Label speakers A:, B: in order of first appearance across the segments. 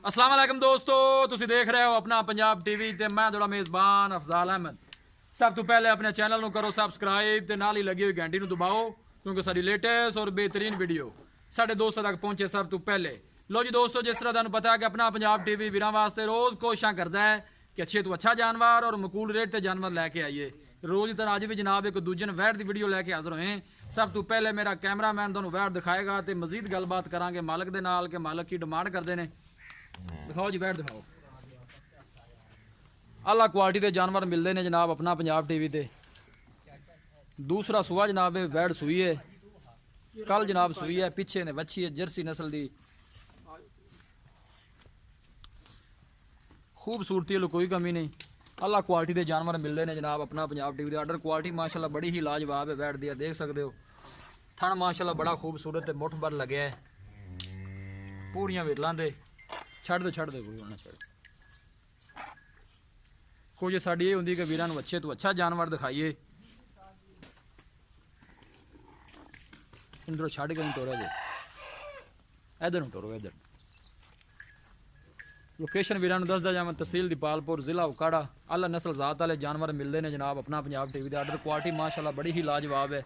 A: अस्सलाम वालेकुम दोस्तों, तुसी देख रहे हो अपना पंजाब टीवी ते मैं थोड़ा मेज़बान अफजाल अहमद। सब तो पहले अपने चैनल को करो सब्सक्राइब ते नाल ही लगी हुई घंटी दबाओ क्योंकि सारी लेटेस्ट और बेहतरीन वीडियो साढ़े दोस्तों तक पहुंचे सब तो पहले। लो जी दोस्तों, जिस तरह तुहानू पता है कि अपना पंजाब टीवी वीरां वास्ते रोज़ कोशिशां करता है कि अच्छे तो अच्छा जानवर और मकूल रेट ते जानवर लैके आइए। रोज़ की तरह अज भी जनाब एक दूजे ने वैट की वीडियो लैके हाजिर होए। सब तो पहले मेरा कैमरामैन तुहानू वैट दिखाएगा तो मजीद गलबात करांगे मालक दे नाल कि मालक की डिमांड करते हैं। दिखाओ जी वैट दिखाओ। अल्लाह क्वालिटी के जानवर मिलते हैं जनाब अपना पंजाब टीवी ते। दूसरा सुआ जनाब वैट सूई है, कल जनाब सूई है, पिछे ने वच्छी है जर्सी नस्ल की, खूबसूरती है कोई कमी नहीं। अल्लाह क्वालिटी के जानवर मिलते हैं जनाब अपना पंजाब टीवी। ऑर्डर क्वालिटी माशाल्लाह बड़ी ही लाजवाब है वैट दी, देख सकते हो। थन माशाल्लाह बड़ा खूबसूरत है, मुठ भर लगे है, पूरियां विरलां दे। छड़ दे कोई होना छड़। कोई साड़ी ये होंगी कि वीरां नूं अच्छे तो अच्छा जानवर दिखाइए। इंदरों छड़ के नहीं टोरा जे, इधर नूं टोरो इधर। लोकेशन वीरां नूं दसदा जावां, तहसील दीपालपुर, जिला उकाड़ा। अल्लाह नस्ल जात वाले जानवर मिलते हैं जनाब अपना पंजाब टीवी। ऑर्डर क्वालिटी माशाल्लाह बड़ी ही लाजवाब है।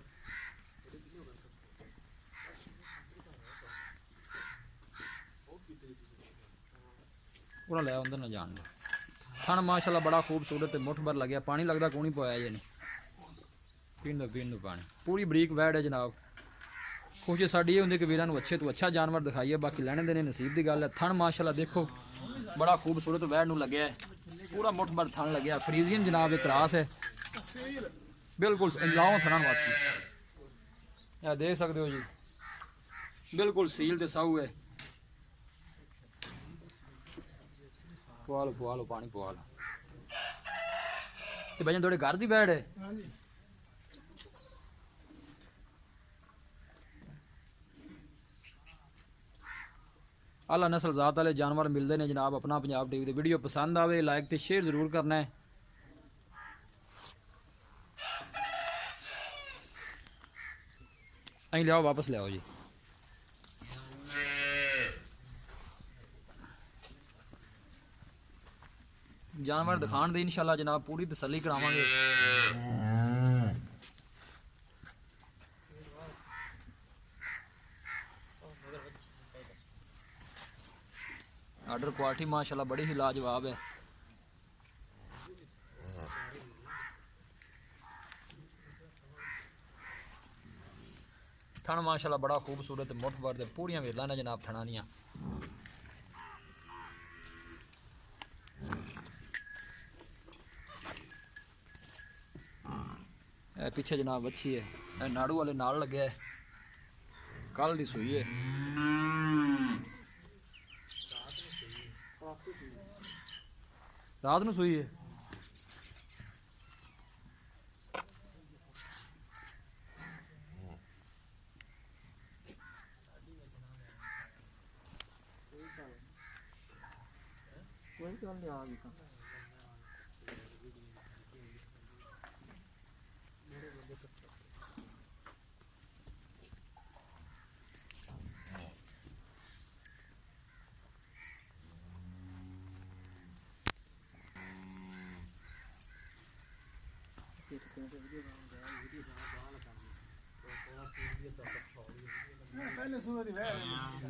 A: पूरा लै अंदर ना जान। थन माशाल्लाह बड़ा खूबसूरत है, मुठ भर लगे, पानी लगता कौन ही पाया जे नहीं। पीन दो पानी। पूरी बरीक वैट है जनाब। कोशिश साड़ी ये होंगी कि वीरां नूं अच्छे तो अच्छा जानवर दिखाइए, बाकी लैने देने नसीब की गल है। थन माशाल्लाह देखो बड़ा खूबसूरत वैट नूं लगे है, पूरा मुठ भर थन लगे। फ्रीजियन जनाब एक क्रास है, बिल्कुल लाओ थना वास्ते। यह देख सकते हो जी, बिल्कुल सील ते साऊ है। पवा लो पानी पवा लो। ते भजन थोड़े घर की वैट है। आला नस्ल जात वाले जानवर मिलते हैं जनाब अपना पंजाब टीवी। वीडियो पसंद आवे लाइक ते शेयर जरूर करना है। अं लियाओ वापस लियाओ जी। जानवर दिखाने दी इंशाल्लाह जनाब पूरी तसल्ली करावांगे। ऑर्डर क्वालिटी माशाल्लाह बड़ी ही लाजवाब है। थन माशाल्लाह बड़ा खूबसूरत, मुठ भर दे पूरियां वेलां ने जनाब थना दियां। पीछे जनाब अच्छी है, नाड़ू वाले नाल लगे है, कल दी सूई है। रात नूं सूई है।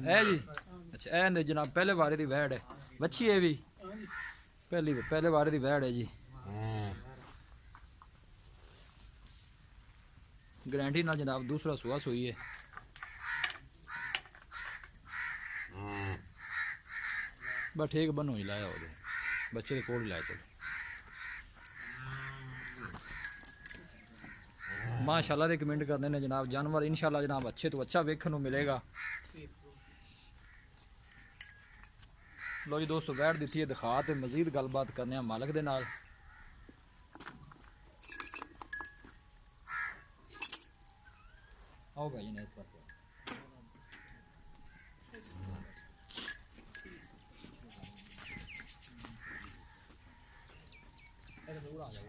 A: है जी अच्छा, ए जनाब पहले बारे की वैट है, वच्छी है भी पहले बारे की वैट है जी। गारंटी ना जनाब दूसरा सुहा सुई है। बस ठीक बनो ही लाया हो बच्चे के कोल लाया चलो। माशाल्लाह दे कमेंट करते हैं जनाब जानवर इंशाल्लाह जनाब अच्छे तो अच्छा वेखने को मिलेगा। लो जी दोस्तों वैट दी है दिखा तो मजीद गलबात करने मालक दे नाल। आओ भाई ने इस पास दूर आ जाओ।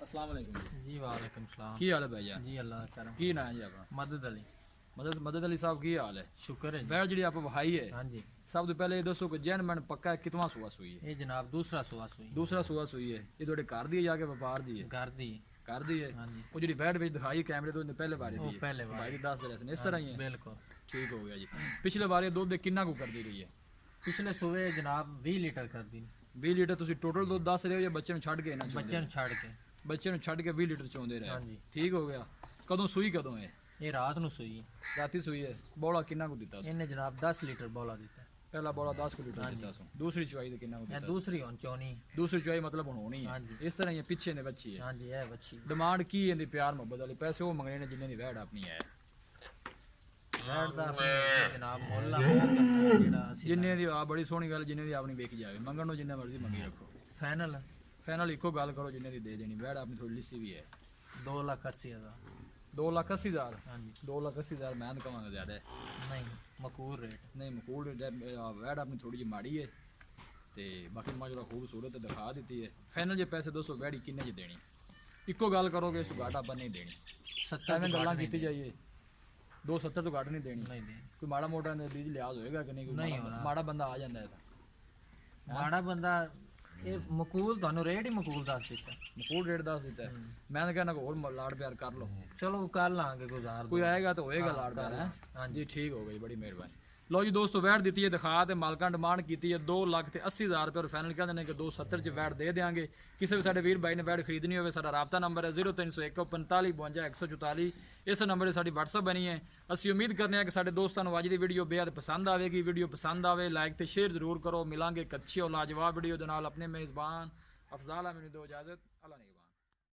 A: अस्सलाम वालेकुम जी। वालेकुम सलाम। की हाल है भाईजान जी? अल्लाह करम। की नाम है जी अपना? मदद अली। मदद अली साहब की हाल है?
B: शुक्र है जी।
A: वैट जी आप वहाई है?
B: हाँ जी।
A: सब तो पहले ये दसो कि जैन पक्का है कितवा सुआ सुई है?
B: ये जनाब दूसरा सुआ सुई।
A: दूसरा सुआ सुई है। ये थोड़े घर दी है जाके व्यापार दी है?
B: घर दी
A: कर दी है।
B: हाँ जी।
A: वो जी वैट विच दिखाई कैमरे तो पहले बारी दी है?
B: पहले बार
A: भाई 10 रहे इस तरह ही है?
B: बिल्कुल
A: ठीक हो गया जी। पिछले बार ये दुध किन्ना को कर दी रही है?
B: पिछले सुबह जनाब 20 लीटर कर दी।
A: 20 लीटर तुसी टोटल दुध 10 रहे हो या बच्चे ਨੂੰ ਛੱਡ ਕੇ ਨਾ?
B: बच्चे ਨੂੰ ਛੱਡ ਕੇ।
A: ਬੱਚੇ ਨੂੰ ਛੱਡ ਕੇ 20 ਲੀਟਰ ਚੋਂਦੇ ਰਹੇ?
B: हाँ जी।
A: ਠੀਕ ਹੋ ਗਿਆ। ਕਦੋਂ ਸੂਈ ਕਦੋਂ ਹੈ?
B: ये रात ਨੂੰ ਸੂਈ।
A: ਰਾਤੀ ਸੂਈ ਹੈ। ਬੋਲਾ ਕਿੰਨਾ ਕੋ ਦਿੱਤਾ?
B: ਇਹਨੇ ਜਨਾਬ 10 ਲੀਟਰ ਬੋਲਾ ਦਿੱਤਾ।
A: ਪਹਿਲਾ ਬੋਲਾ 10 ਲੀਟਰ ਦਿੱਤਾ ਸੋ। ਦੂਸਰੀ ਚੁਆਈ ਤੇ ਕਿੰਨਾ ਕੋ
B: ਇਹ
A: ਦਿੱਤਾ?
B: ਦੂਸਰੀ ਹੁਣ ਚੋਣੀ।
A: ਦੂਸਰੀ ਚੁਆਈ ਮਤਲਬ ਹੁਣ ਹੋਣੀ ਹੈ।
B: ਹਾਂਜੀ।
A: ਇਸ ਤਰ੍ਹਾਂ ਹੀ ਪਿੱਛੇ ਨੇ ਬੱਚੀ ਹੈ।
B: ਹਾਂਜੀ ਇਹ ਬੱਚੀ।
A: ਡਿਮਾਂਡ ਕੀ ਹੈ ਇਹਦੀ ਪਿਆਰ ਮੁਹੱਬਤ ਵਾਲੀ? ਪੈਸੇ ਉਹ ਮੰਗਣੇ ਨੇ ਜਿੰਨੇ ਦੀ ਵੈੜ ਆਪਣੀ ਹੈ।
B: ਵੈੜ ਦਾ ਜਨਾਬ ਮੁੱਲ ਆ ਜਿਹੜਾ ਅਸੀਂ
A: ਜਿੰਨੇ ਦੀ ਆ ਬੜੀ ਸੋਹਣੀ ਗੱਲ ਜਿੰਨੇ ਦੀ ਆਪਣੀ ਵੇਖੀ ਜਾਵੇ। ਮੰਗਣ ਨੂੰ ਜਿੰਨਾ ਮਰਜ਼ੀ ਮੰਗੀ ਰੱਖੋ।
B: ਫਾਈਨਲ
A: ਫਾਈਨਲ ਇੱਕੋ ਗੱਲ ਕਰੋ ਜਿੰਨੇ ਦੀ ਦੇ ਦੇਣੀ। ਵੈੜ ਆਪਣੀ ਥੋੜੀ ਲਿੱਸੀ ਵੀ ਹੈ।
B: 2,80,000।
A: 2,80,000?
B: ਹਾਂਜੀ।
A: 2,80,000 ਮੈਂ ਤਾਂ ਕਹਾਂਗਾ ਜ਼ਿਆਦਾ ਹੈ।
B: ਨਹੀਂ ਮਕੂਰ ਰੇਟ।
A: ਨਹੀਂ ਮਕੂਲ ਵੈੜ ਆਪਣੀ ਥੋੜੀ ਜਿਹੀ ਮਾੜੀ ਹੈ ਤੇ ਬਾਕੀ ਮਾਜਰਾ ਖੂਬਸੂਰਤ ਦਿਖਾ ਦਿੱਤੀ ਹੈ। ਫਾਈਨਲ ਜੇ ਪੈਸੇ 200 ਵੈੜੀ ਕਿੰਨੇ ਚ ਦੇਣੀ? ਇੱਕੋ ਗੱਲ ਕਰੋਗੇ ਇਸ ਤੋਂ ਘੱਟ ਆਪਾਂ ਨਹੀਂ ਦੇਣੀ।
B: 70
A: ਐਵੇਂ ਗੱਲਾਂ ਕੀਤੀ ਜਾਈਏ 270 ਤੋਂ ਘੱਟ ਨਹੀਂ ਦੇਣੀ।
B: ਨਹੀਂ ਦੇ।
A: ਕੋਈ ਮਾੜਾ ਮੋਟਾ ਦੇ ਦੀ ਲਿਹਾਜ਼ ਹੋਏਗਾ ਕਿ ਨਹੀਂ?
B: ਨਹੀਂ
A: ਕੋਈ
B: ਹੋਣਾ।
A: ਮਾੜਾ ਬੰਦਾ ਆ ਜਾਂਦਾ ਹੈ ਤਾਂ
B: ਮਾੜਾ ਬੰਦਾ ਇਹ ਮਕੂਲ ਤੁਹਾਨੂੰ ਰੇਟ ਹੀ ਮਕੂਲ ਦੱਸ ਦਿੱਤਾ।
A: ਮਕੂਲ ਰੇਟ ਦੱਸ ਦਿੱਤਾ ਹੈ। ਮੈਂ ਤਾਂ ਕਹਿੰਦਾ ਹੋਰ ਲਾੜ ਪਿਆਰ ਕਰ ਲਓ।
B: ਚਲੋ ਕਰ ਲਾਂਗੇ ਗੁਜ਼ਾਰ
A: ਕੋਈ ਆਏਗਾ ਤਾਂ ਹੋਏਗਾ ਲਾੜ ਪਿਆਰ ਹੈ।
B: ਹਾਂਜੀ
A: ਠੀਕ ਹੋ ਗਈ ਬੜੀ ਮਿਹਰਬਾਨੀ। ਲਓ ਜੀ ਦੋਸਤੋ ਵੈਟ ਦਿੱਤੀ ਹੈ ਦਿਖਾ ਤੇ ਮਾਲਕਾਂ ਡਿਮਾਂਡ ਕੀਤੀ ਹੈ 2,80,000 ਰੁਪਏ ਔਰ ਫਾਈਨਲ ਕਹਿੰਦੇ ਨੇ ਕਿ 270 ਚ ਵੈਟ ਦੇ ਦੇਾਂਗੇ। ਕਿਸੇ ਵੀ ਸਾਡੇ ਵੀਰ ਭਾਈ ਨੇ ਵੈਟ ਖਰੀਦਣੀ ਹੋਵੇ ਸਾਡਾ ਰਾਬਤਾ ਨੰਬਰ ਹੈ 0301 45 52 144। ਇਸ ਨੰਬਰ 'ਤੇ ਸਾਡੀ WhatsApp ਬਣੀ ਹੈ। ਅਸੀਂ ਉਮੀਦ ਕਰਨੇ ਹਾਂ ਕਿ ਸਾਡੇ ਦੋਸਤਾਂ ਨੂੰ ਅੱਜ ਦੀ ਵੀਡੀਓ ਬੇहद ਪਸੰਦ ਆਵੇਗੀ। ਵੀਡੀਓ ਪਸੰਦ ਆਵੇ ਲਾਈਕ ਤੇ ਸ਼ੇਅਰ ਜ਼ਰੂਰ ਕਰੋ। ਮਿਲਾਂਗੇ ਇੱਕ ਅੱਛੀ ਔਰ ਲਾਜਵਾਬ ਵੀਡੀਓ ਦੇ ਨਾਲ। ਆਪਣੇ ਮੇਜ਼ਬਾਨ ਅਫਜ਼ਾਲ ਅਹਿਮਦ ਨੂੰ ਦਿਓ ਇਜਾਜ਼ਤ। ਅੱਲਾ ਨੇ